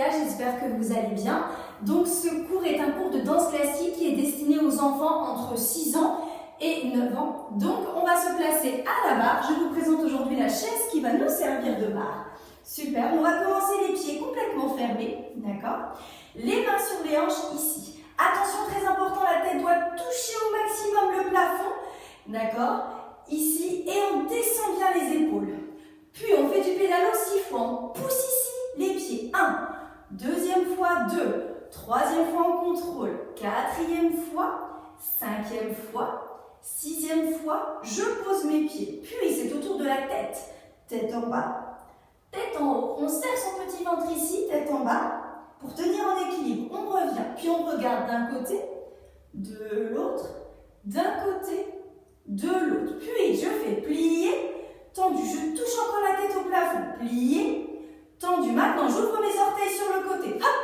Cécilia, j'espère que vous allez bien. Donc ce cours est un cours de danse classique qui est destiné aux enfants entre 6 ans et 9 ans. Donc on va se placer à la barre. Je vous présente aujourd'hui la chaise qui va nous servir de barre. Super, on va commencer les pieds complètement fermés, d'accord? Les mains sur les hanches ici. Attention, très important, la tête doit toucher au maximum le plafond, d'accord? Ici, et on descend bien les épaules. Puis on fait du pédalo 6 fois. On pousse ici les pieds. 1, deuxième fois, 2, troisième fois on contrôle, quatrième fois, cinquième fois, sixième fois, je pose mes pieds. Puis c'est au tour de la tête. Tête en bas, tête en haut. On serre son petit ventre ici, tête en bas, pour tenir en équilibre. On revient, puis on regarde d'un côté, de l'autre, d'un côté, de l'autre. Puis je fais plier, tendu, je touche encore la tête au plafond, plié, tendu. Maintenant, j'ouvre mes orteils sur le côté, hop,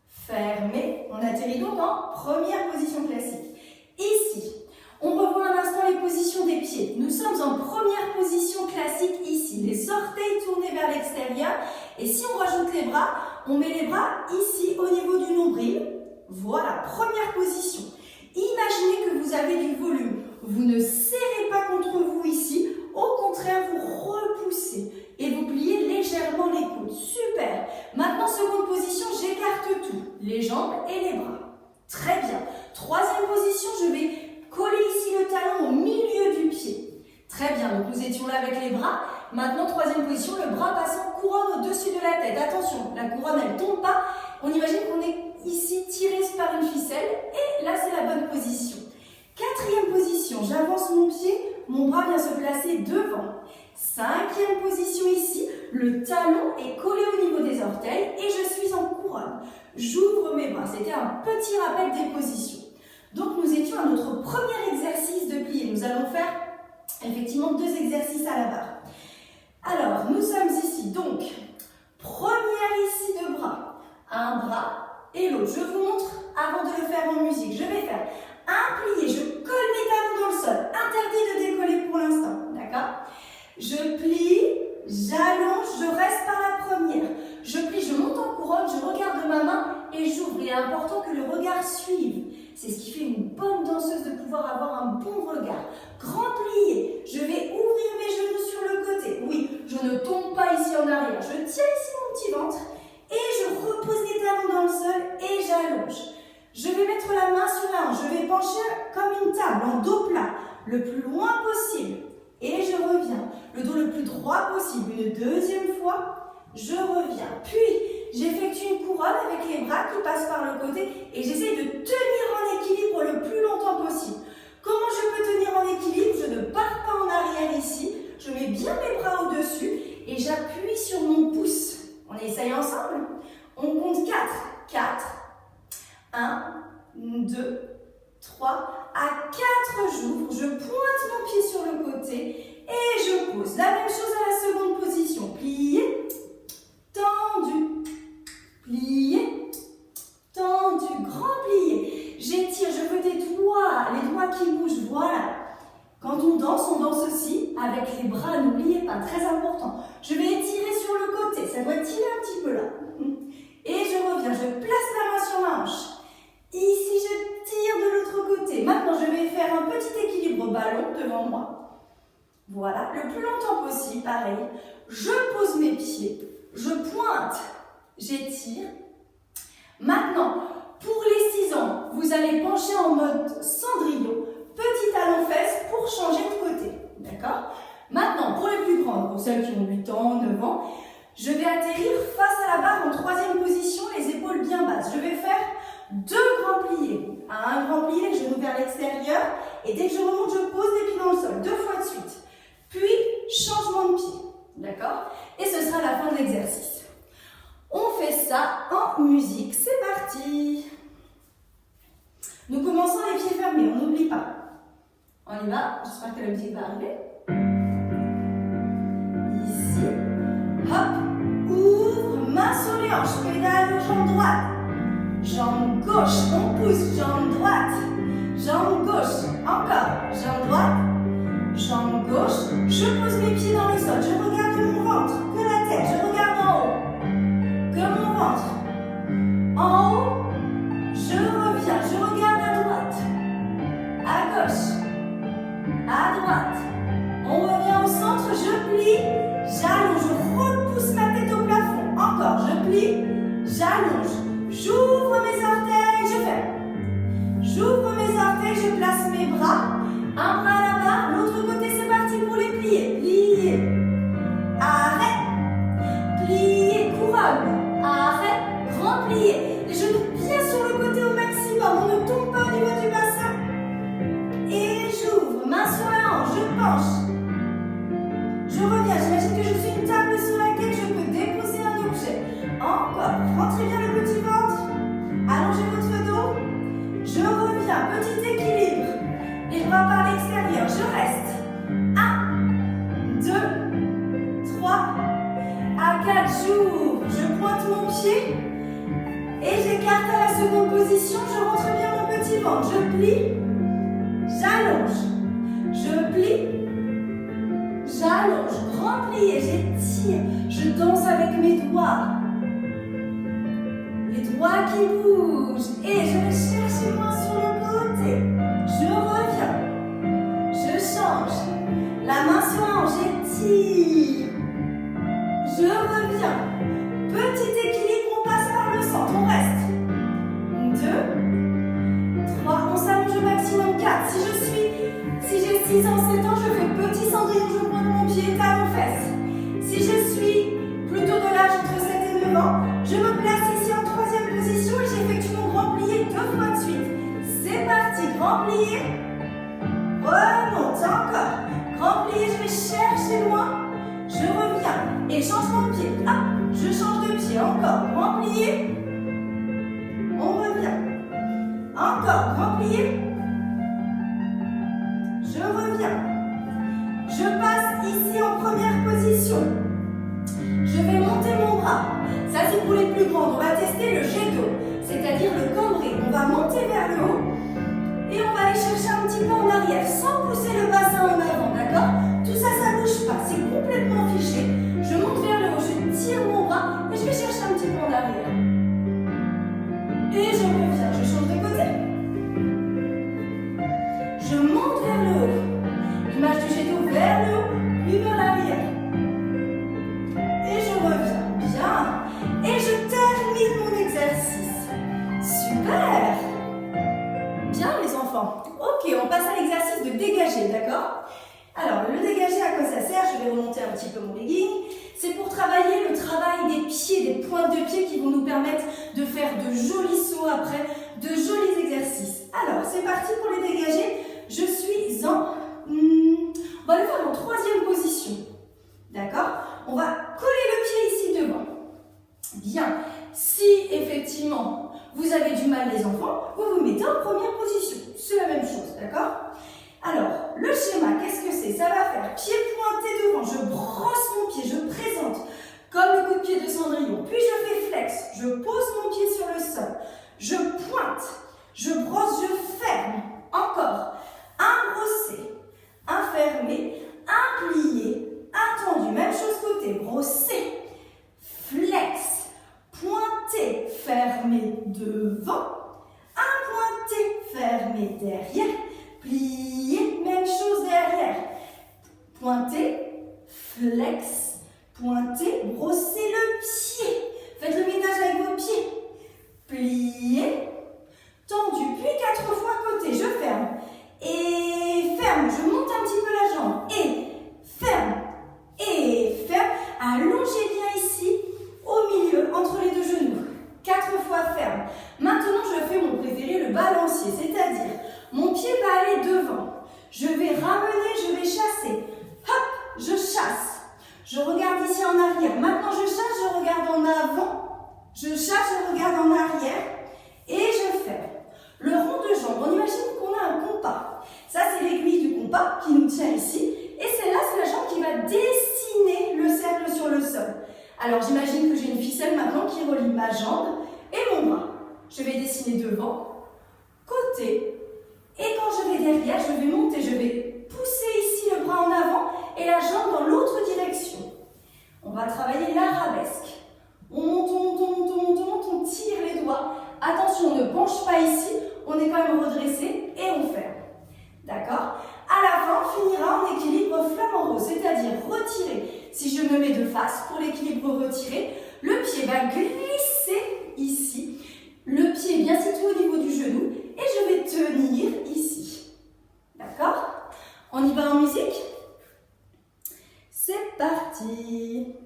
fermé. On atterrit donc en première position classique. Ici, on revoit un instant les positions des pieds. Nous sommes en première position classique ici, les orteils tournés vers l'extérieur. Et si on rajoute les bras, on met les bras ici au niveau du nombril. Voilà, première position. Imaginez que vous avez du volume. Vous ne serrez pas contre vous ici. Au contraire, vous repoussez et vous pliez légèrement les coudes. Super. Maintenant, seconde position, j'écarte tout. Les jambes et les bras. Très bien. Troisième position, je vais coller ici le talon au milieu du pied. Très bien. Donc, nous étions là avec les bras. Maintenant, troisième position, le bras passe en couronne au-dessus de la tête. Attention, la couronne, elle ne tombe pas. On imagine qu'on est ici tiré par une ficelle. Et là, c'est la bonne position. Quatrième position, j'avance mon pied. Mon bras vient se placer devant. Cinquième position ici, le talon est collé au niveau des orteils et je suis en couronne. J'ouvre mes bras. C'était un petit rappel des positions. Donc nous étions à notre premier exercice de plié. Nous allons faire effectivement 2 exercices à la barre. Alors, nous sommes ici. Donc, première ici de bras. Un bras et l'autre. Je vous montre avant de le faire en musique. Je vais faire un plié, je colle mes talons dans le sol. Interdit de décoller pour l'instant, d'accord? Je plie, j'allonge, je reste par la première. Je plie, je monte en couronne, je regarde ma main et j'ouvre. Il est important que le regard suive. C'est ce qui fait une bonne danseuse de pouvoir avoir un bon regard. Grand plié, je vais ouvrir mes genoux sur le côté. Oui, je ne tombe pas ici en arrière. Je tiens ici mon petit ventre et je repose les talons dans le sol et j'allonge. Je vais mettre la main sur la hanche, je vais pencher comme une table, en dos plat, le plus loin possible. Et je reviens, le dos le plus droit possible. Une deuxième fois, je reviens. Puis, j'effectue une couronne avec les bras qui passent par le côté et j'essaie de tenir en équilibre le plus longtemps possible. Comment je peux tenir en équilibre? Je ne pars pas en arrière ici, je mets bien mes bras au-dessus et j'appuie sur mon pouce. On essaye ensemble? On compte 4. 4. 1, 2, 3, à 4 j'ouvre, je pointe mon pied sur le côté et je pose. La même chose à la seconde position, plié, tendu, plié, tendu, grand plié. J'étire, je veux des doigts, les doigts qui bougent, voilà. Quand on danse aussi avec les bras, n'oubliez pas, très important. Je vais étirer sur le côté, ça doit tirer un petit peu là. Et je reviens, je place la main sur la hanche. Ici, je tire de l'autre côté. Maintenant, je vais faire un petit équilibre ballon devant moi. Voilà, le plus longtemps possible, pareil. Je pose mes pieds, je pointe, j'étire. Maintenant, pour les 6 ans, vous allez pencher en mode cendrillon, petit talon fesse pour changer de côté. D'accord? Maintenant, pour les plus grandes, pour celles qui ont 8 ans, 9 ans, je vais atterrir face à la barre en troisième position, les épaules bien basses. Je vais faire 2 grands pliés. Un grand plié, les genoux vers l'extérieur. Et dès que je remonte, je pose les pieds dans le sol. 2 fois de suite. Puis, changement de pied. D'accord? Et ce sera la fin de l'exercice. On fait ça en musique. C'est parti! Nous commençons les pieds fermés. On n'oublie pas. On y va. J'espère que la musique va arriver. Ici. Hop. Ouvre. Main sur les hanches. Pédale aux jambes droites. Jambe gauche, on pousse, jambe droite, jambe gauche, encore, jambe droite, jambe gauche, je pose mes pieds dans le sol, je regarde mon ventre, que la tête, je regarde en haut, que mon ventre, grand plié. Les genoux bien sur le côté au maximum. On ne tombe pas au niveau du bassin. Et j'ouvre. Main sur la hanche. Je penche. Je reviens. J'imagine que je suis une table sur laquelle je peux déposer un objet. Encore. Rentrez bien le petit ventre. Allongez votre dos. Je reviens. Petit équilibre. Les bras par l'extérieur. Je reste. 1, 2, 3. À 4 jours, je pointe mon pied et j'écarte à la seconde position. Je rentre bien mon petit ventre. Je plie, j'allonge. Je plie, j'allonge. Grand plié, j'étire. Je danse avec mes doigts. Les doigts qui bougent. Et je vais chercher moi sur le côté. Je reviens. Je change. La main sur la hanche, j'étire. Je reviens. Petit équilibre, on passe par le centre. On reste. 2, 3, on s'allonge au maximum. 4. Si j'ai 6 ans, 7 ans, je fais petit cendrillon, je pointe mon pied, talon fesses. Si je suis plutôt de l'âge entre 7 et 9 ans, je me place ici en 3e position et j'effectue mon grand plié 2 fois de suite. C'est parti, grand plié. Remonte, encore. Grand plié, je vais chercher loin. Je reviens et changement de pied. Hop, je change de pied. Encore, grand plié. On revient. Encore, grand plié. Je reviens. Je passe ici en première position. Je vais monter mon bras. Ça, c'est pour les plus grands. On va tester le jet d'eau, c'est-à-dire le cambré. On va monter vers le haut et on va aller chercher un petit peu en arrière sans pousser le bassin en avant, d'accord? Tout ça, ça ne bouge pas. C'est complètement figé. Je monte vers le haut, je tire mon bras et je vais chercher un petit peu en arrière. Et je reviens. Je change de côté. Je monte vers le haut. L'image du jet d'eau vers le haut, puis vers l'arrière. Et je reviens. Bien. Et je termine mon exercice. Super. Bien les enfants. Ok, on passe à l'exercice de dégager, d'accord? Alors, le dégager, à quoi ça sert? Je vais remonter un petit peu mon legging. C'est pour travailler le travail des pieds, des pointes de pied qui vont nous permettre de faire de jolis sauts après, de jolis exercices. Alors, c'est parti pour les dégager. Je suis en... on va le faire en 3e position. D'accord? On va coller le pied ici devant. Bien. Si, effectivement, vous avez du mal les enfants, vous vous mettez en première position. C'est la même chose, d'accord? Alors, le schéma, qu'est-ce que c'est? Ça va faire pied pointé devant, je brosse mon pied, je présente comme le coup de pied de Cendrillon. Puis je fais flex, je pose mon pied sur le sol, je pointe, je brosse, je ferme. Encore, un brossé, un fermé, un plié, un tendu. Même chose côté, brossé, flex, pointé, fermé devant, un pointé, fermé derrière, plié, même chose derrière. Pointé, flex, pointé, brossez le pied. Faites le ménage avec vos pieds. Plié, tendu, puis 4 fois côté. Je ferme. Et ferme. Je monte un petit peu la jambe. Et ferme. Et ferme. Allongez bien ici, au milieu, entre les 2 genoux. 4 fois ferme. Maintenant, je fais mon préféré, le balancier, c'est-à-dire mon pied va aller devant. Je vais ramener, je vais chasser. Hop, je chasse. Je regarde ici en arrière. Maintenant, je chasse, je regarde en avant. Je chasse, je regarde en arrière. Et je ferme. Le rond de jambe, on imagine qu'on a un compas. Ça, c'est l'aiguille du compas qui nous tient ici. Et celle-là, c'est la jambe qui va dessiner le cercle sur le sol. Alors, j'imagine que j'ai une ficelle maintenant qui relie ma jambe et mon bras. Je vais dessiner devant, côté. Et quand je vais derrière, je vais monter, je vais pousser ici le bras en avant et la jambe dans l'autre direction. On va travailler l'arabesque. On monte, on monte, on monte, on monte, on monte, on tire les doigts. Attention, on ne penche pas ici, on est quand même redressé et on ferme. D'accord? À la fin, on finira en équilibre flamant rose, c'est-à-dire retirer. Si je me mets de face pour l'équilibre retiré, le pied va glisser ici. Le pied est bien situé au niveau du genou et je vais tenir ici. D'accord? On y va en musique? C'est parti!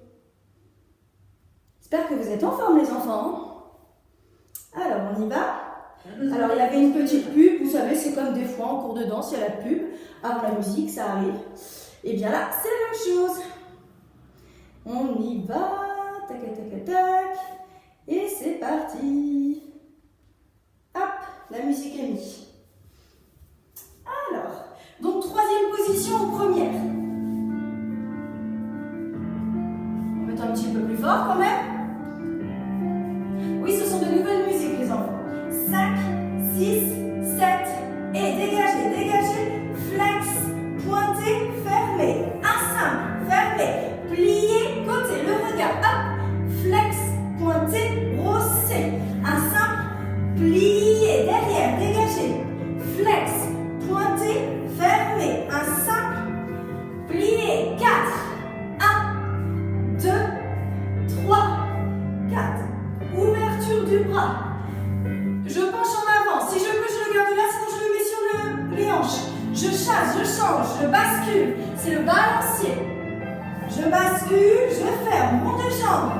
J'espère que vous êtes en forme les enfants. Alors, on y va. Alors, il y avait une petite pub, vous savez, c'est comme des fois en cours de danse, il y a la pub. Avant la musique, ça arrive. Et bien là, c'est la même chose. On y va. Tac, tac, tac, tac. Et c'est parti. Hop, la musique est mise. Alors, donc troisième position aux premières. On va mettre un petit peu plus fort quand même. Oui, ce sont de nouvelles musiques, les enfants. 5, 6, 7, et dégagez, dégagez. Flex, pointé, fermé. Un simple, fermé. Plié, côté, le regard. Hop, flex, pointé, brossé. Un simple, plié, derrière, dégagé. Flex, pointé, fermé. Un simple, plié. 4, 1, 2, 3, 4. Ouverture du bras. Je penche en avant. Si je peux, je le garde là, sinon je le mets sur les hanches. Je chasse, je change, je bascule. C'est le balancier. Je bascule, je ferme, monte de jambe.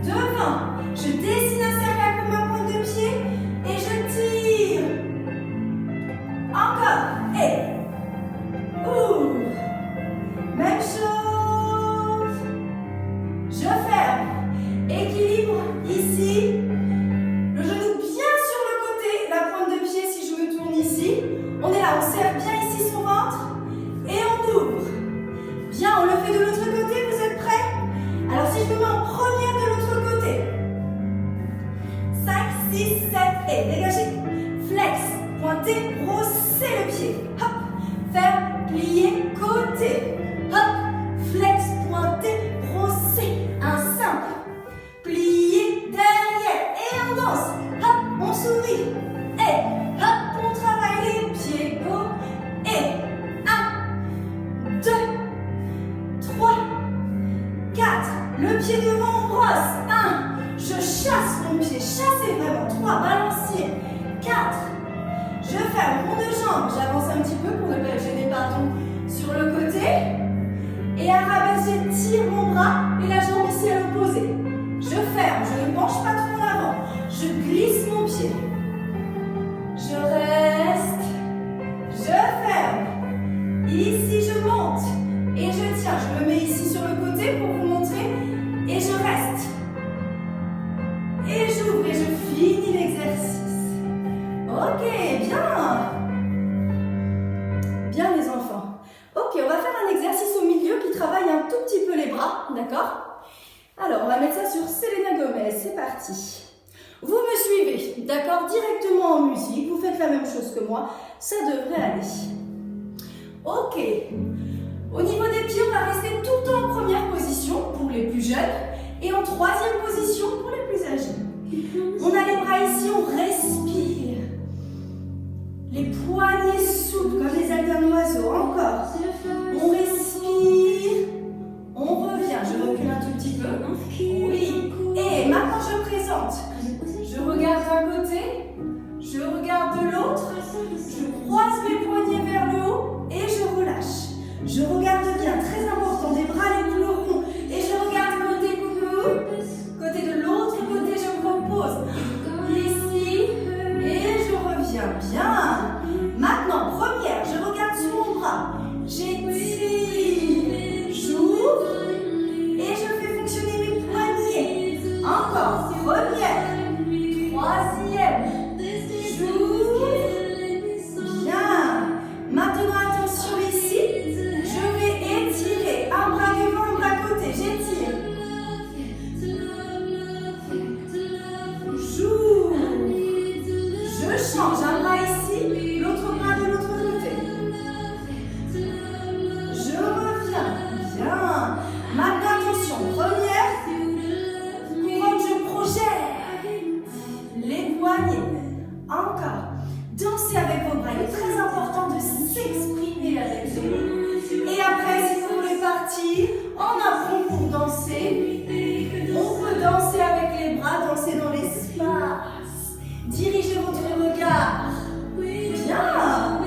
Devant. Je dessine un cercle comme un point de pied et je tire. Encore. Et ouvre. Même chose. Je ferme. Équilibre ici. Le genou bien sur le côté, la pointe de pied si je me tourne ici. On est là, on serre bien ici son ventre et on ouvre. Bien, on le fait de l'autre côté, vous êtes prêts? Alors si je me mets en première de l'autre côté. 5, 6, 7 et dégagez. Flex, pointez, brossez le pied. Hop, ferme, plié, côté. Hop, flex, pointez, brossez. Un simple. Plié, derrière. Et on danse. Hop, on sourit. Et hop, on travaille les pieds. Go. Et 1, 2, 3, 4. Le pied devant, on brosse. 1. Je chasse mon pied. Chassez vraiment. 3. Balancier. 4. Je ferme mon deux jambes. J'avance un petit peu pour ne pas être gêné, pardon, sur le côté. Et à rabaisser, j'étire mon bras et la jambe ici à l'opposé. Je ferme. Je ne penche pas trop en avant. Je glisse mon pied. Je reste. Je ferme. Ici, je monte. Et je tiens. Je me mets ici sur le côté pour vous montrer. Et je reste. Et j'ouvre et je finis l'exercice. Ok, bien. Bien les enfants. Ok, on va faire un exercice au milieu qui travaille un tout petit peu les bras. D'accord? Alors, on va mettre ça sur Selena Gomez. C'est parti. Vous me suivez, d'accord? Directement en musique. Vous faites la même chose que moi. Ça devrait aller. Ok. Au niveau des pieds, on va rester tout le temps en première position pour les plus jeunes et en troisième position pour les plus âgés. On a les bras ici, on respire. Les poignets souples comme les ailes d'un oiseau. Encore. On respire. On revient. Je recule un tout petit peu. Oui. Et maintenant, je présente. Je regarde d'un côté. Je regarde de l'autre. Je croise mes poignets vers le haut et je relâche. Je regarde bien, très important, des bras les plus ronds. Et je regarde côté coucou. Côté de l'autre côté, je me repose. Ici. Et je reviens. Bien. Maintenant, première, je regarde sur mon bras. J'étire. J'ouvre. Et je fais fonctionner mes poignets. Encore. Première. Troisième. J'ouvre. Bien. Maintenant, attention ici. Je vais étirer. Un bras devant, un bras côté. J'étire. J'ouvre. Je change. Un bras ici. L'autre bras de l'autre côté. Je reviens. Bien. Maintenant, attention. Première. Couronne, je projette. Les poignets. Encore. Dansez avec vos bras. Il est très important de s'exprimer avec eux. Et après, si vous voulez partir en avant pour danser, on peut danser avec les bras, danser dans l'espace. Dirigez votre regard. Bien.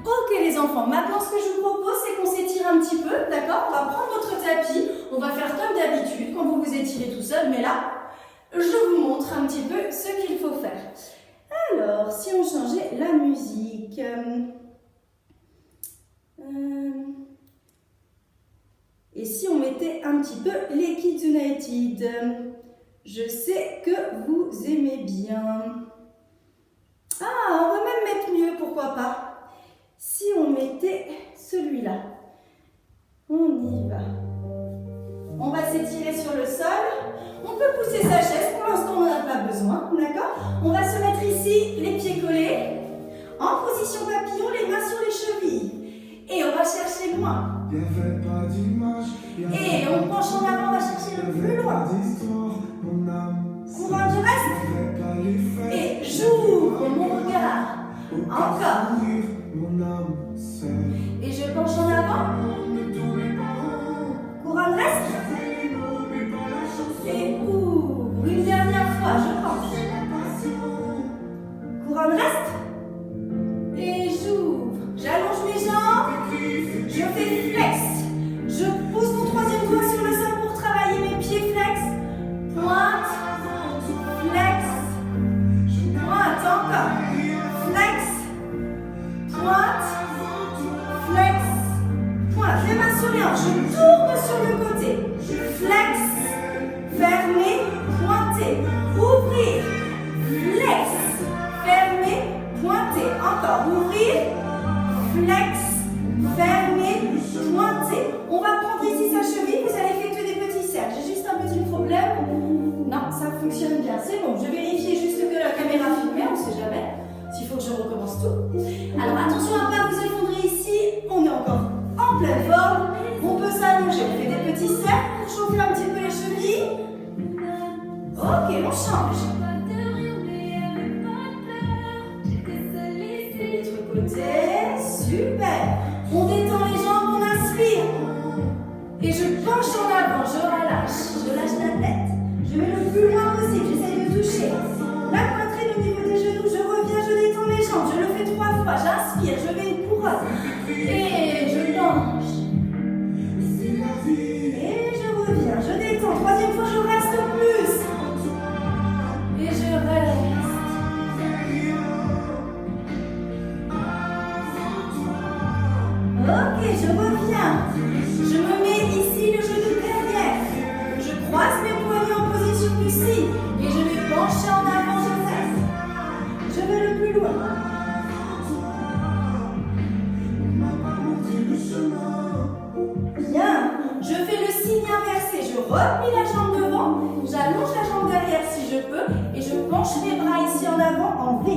Ok les enfants, maintenant ce que je vous propose, c'est qu'on s'étire un petit peu, d'accord? On va prendre notre tapis, on va faire comme d'habitude, quand vous vous étirez tout seul, mais là, je vous montre un petit peu ce qu'il faut faire. Alors, si on changeait la musique... et si on mettait un petit peu les Kids United? Je sais que vous aimez bien. Ah, on va même mettre mieux, pourquoi pas. Si on mettait celui-là. On y va. On va s'étirer sur le sol. On peut pousser sa chaise. Pour l'instant, on n'en a pas besoin. D'accord? On va se mettre ici, les pieds collés. En position papillon, les mains sur les chevilles. Et on va chercher loin. Et on penche en avant, on va chercher le plus loin. Courage, je reste. Et j'ouvre mon regard. Encore. Et je penche en avant. Courage, reste. Et ouvre. Une dernière fois, je pense. Courage, reste. Et j'ouvre. J'allonge mes jambes. Je fais flex. Je pose mon troisième doigt sur le sol pour travailler mes pieds flex. Pointe. Flex. Pointe encore. Flex. Pointe. Flex. Pointe. Les mains sur les hanches. Je tourne sur le côté. Flex. Fermer. Pointer. Ouvrir. Flex. Fermer. Pointer. Encore. Ouvrir. Flex. Fermer. Pointer. On va prendre ici sa cheville. Vous allez effectuer des petits cercles. J'ai juste un petit problème. Non, ça fonctionne bien. C'est bon. Je vais vérifier juste que la caméra filmée. On ne sait jamais. S'il faut que je recommence tout. Alors attention à ne pas vous effondrer ici. On est encore en pleine forme. On peut s'allonger. On fait des petits cercles pour chauffer un petit peu les chevilles. Ok, on change. L'autre côté. Super. On détend les jambes, on inspire. Et je penche en avant, je relâche. Je lâche la tête. Je vais le plus loin possible. J'essaie de toucher la poitrine au niveau des genoux. Je reviens, je détends mes jambes. Je le fais 3 fois. J'inspire, je fais une couronne. Et je penche. Et je reviens, je détends. 3e fois, je reste plus. Et je reste. Ok, je reviens. Je me mets ici le genou derrière. Je croise mes poignets en position du signe. Et je vais pencher en avant, je reste. Je vais le plus loin. Bien. Je fais le signe inversé. Je replie la jambe devant. J'allonge la jambe derrière si je peux. Et je penche mes bras ici en avant en V.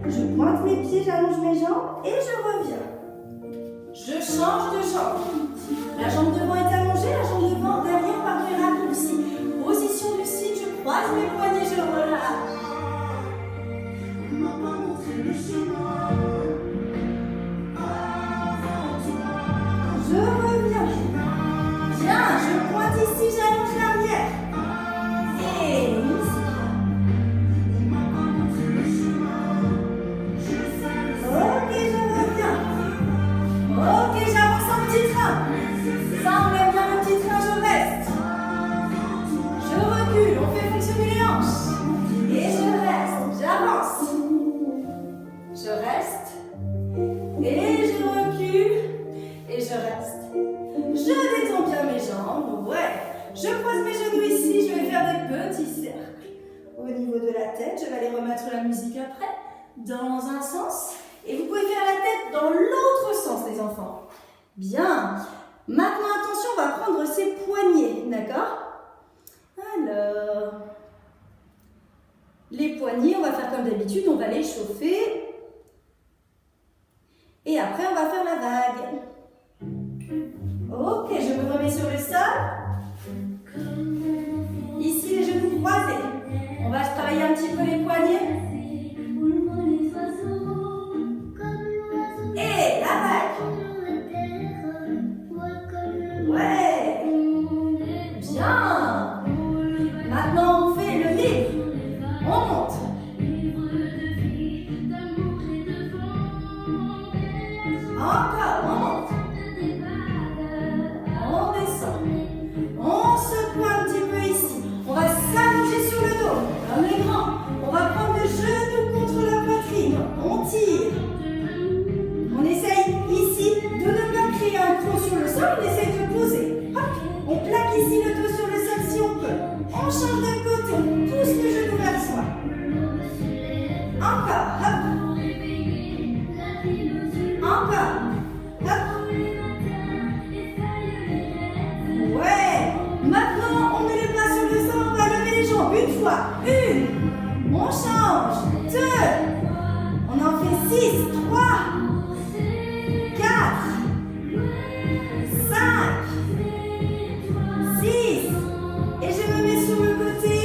Je pointe mes pieds, j'allonge mes jambes et je reviens. Je change de jambe. La jambe devant est allongée, la jambe devant derrière par les raccourcis. Position du signe, je croise mes poignets, je relâche. Je reviens. Bien, je pointe ici, j'allonge l'arrière. Et ici. Ok, je reviens. Ok, j'avance en petit train. Ça, on aime bien le petit train, je reste. Je recule, on fait fonctionner les hanches. Et je reste, j'avance. Je reste. Et je recule. Et je reste. Je détends bien mes jambes. Ouais. Je croise mes genoux ici. Je vais faire des petits cercles au niveau de la tête. Je vais aller remettre la musique après. Dans un sens. Et vous pouvez faire la tête dans l'autre sens, les enfants. Bien. Maintenant, attention, on va prendre ces poignets, d'accord? Alors, les poignets, on va faire comme d'habitude, on va les chauffer. Et après, on va faire la vague. Ok, je me remets sur le sol. Ici, les genoux croisés. On va travailler un petit peu les poignets. Et la vague. Ouais. Bien. Maintenant, on fait le mille. On monte. Encore, on monte. On descend. On secoue un petit peu ici. On va une fois. 1. On change. 2. On en fait 6. 3. 4. 5. 6. Et je me mets sur le côté.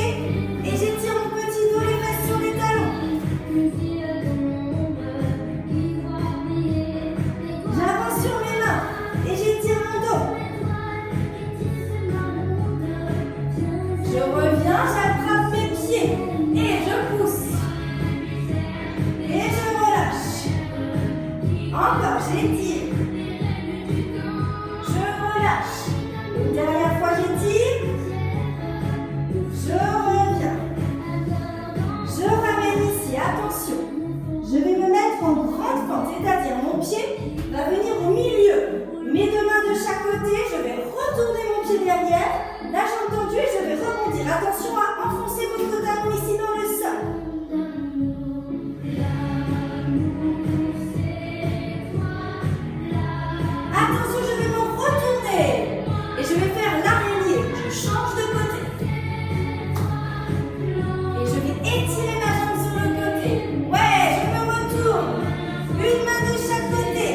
Et j'étire mon petit dos, les fesses sur les talons. J'avance sur mes mains. Et j'étire mon dos. Je reviens, j'attrape mes pieds. Et je pousse. Et je relâche. Encore, j'étire. Je relâche. Une dernière fois, j'étire. Je reviens. Je ramène ici. Attention. Je vais me mettre en grande fente, c'est-à-dire mon pied va venir au milieu. Mes deux mains de chaque côté. Je vais retourner mon pied derrière. La jambe tendue et je vais rebondir. Attention à enfoncer votre talon ici dans le sol. Attention, je vais me retourner. Et je vais faire l'araignée. Je change de côté. Et je vais étirer ma jambe sur le côté. Ouais, je me retourne. Une main de chaque côté.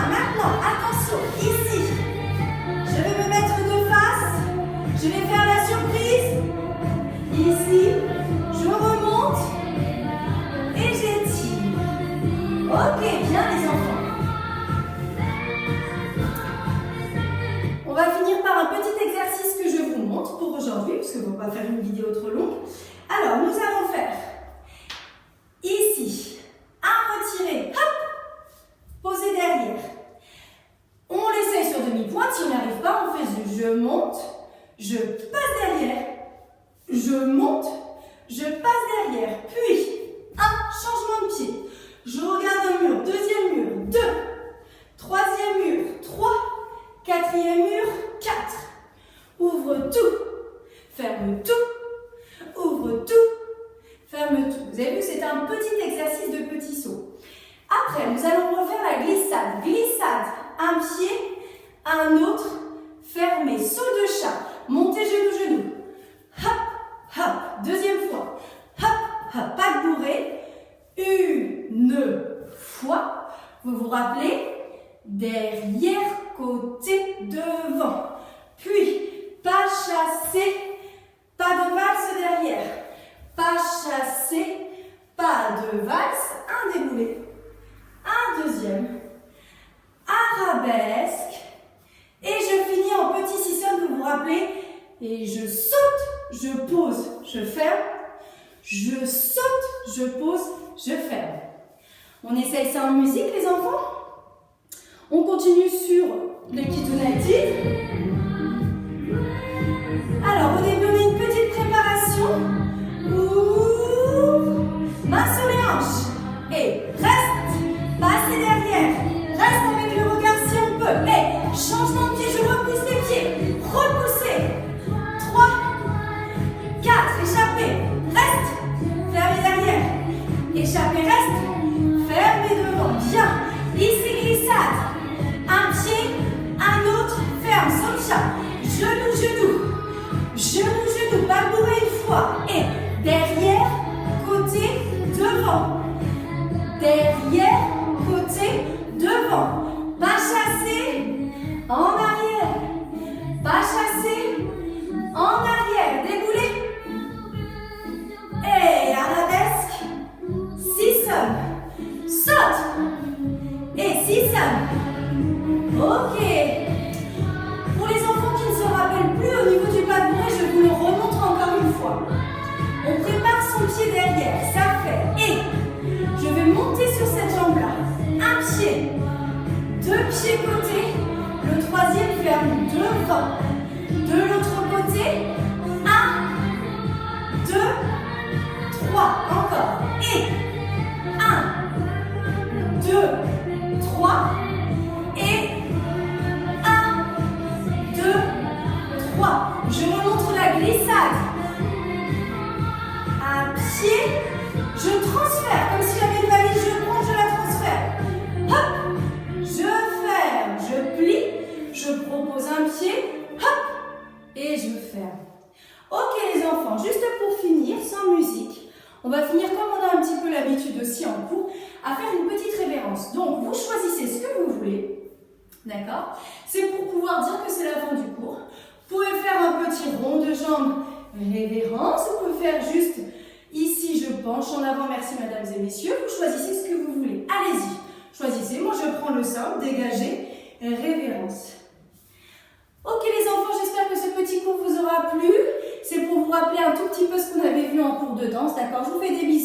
Maintenant, attention, ici, je vais me mettre de face, je vais faire la surprise, ici, je remonte et j'étire. Ok, bien les enfants. On va finir par un petit exercice que je vous montre pour aujourd'hui, parce que on va pas faire une vidéo trop longue. Alors, nous allons faire ici, un retiré, hop, posé derrière. On l'essaye sur demi-pointe, si on n'y arrive pas, on fait je monte, je passe derrière, je monte, je passe derrière, puis un changement de pied. Je regarde un mur, deuxième mur, 2, troisième mur, 3, quatrième mur, 4. Ouvre tout, ferme tout, ouvre tout, ferme tout. Vous avez vu, c'est un petit exercice de petit saut. Après, nous allons refaire la glissade. Glissade, un pied, un autre, fermé, saut de chat, montez genou, genou. Hop, hop, deuxième fois. Hop, hop, pas de bourrée. Une fois. Vous vous rappelez? Derrière, côté, devant. Puis, pas chassé, pas de valse derrière. Pas chassé, pas de valse, un déboulé. Un deuxième, arabesque, et je finis en petit sissonne, vous vous rappelez, et je saute, je pose, je ferme, je saute, je pose, je ferme. On essaye ça en musique les enfants? On continue sur les Kids United. Alors au début on a une petite préparation, main sur les hanches, et reste. Passez derrière, reste avec le regard si on peut. Et changement de pied, je repousse les pieds. Repoussez. 3, 4, échappez. Reste. Fermez derrière. Échappez, reste. Fermez devant. Bien. Ici, glissade. Un pied, un autre. Ferme, sans le chat. Genou, genou. Genou, genou. Pas bourré une fois. Et derrière, côté, devant. Derrière, côté, devant. Pas chassé, en arrière. Pas chassé, en arrière. Déboulé. Et arabesque. Sissonne. Saute. Et sissonne. Ok. Pour les enfants qui ne se rappellent plus au niveau du pas de bourré, je vous le remontre encore une fois. On prépare son pied derrière. Ça fait. Et je vais monter sur cette jambe-là. Un pied, 2 pieds côté, le troisième ferme devant. De l'autre côté, 1, 2, 3. Encore. Et 1, 2, 3. Et 1, 2, 3. Je remonte la glissade. Un pied. Je transfère, comme si j'avais une valise, je prends, je la transfère. Hop, je ferme, je plie, je propose. On va finir comme on a un petit peu l'habitude aussi en cours, à faire une petite révérence. Donc, vous choisissez ce que vous voulez, d'accord? C'est pour pouvoir dire que c'est la fin du cours. Vous pouvez faire un petit rond de jambes, révérence. Vous pouvez faire juste ici, je penche en avant, merci mesdames et messieurs. Vous choisissez ce que vous voulez. Allez-y, choisissez. Moi, je prends le simple, dégagé, révérence. Ok les enfants, j'espère que ce petit cours vous aura plu. C'est pour vous rappeler un tout petit peu ce qu'on avait vu en cours de danse, d'accord? Je vous fais des bisous.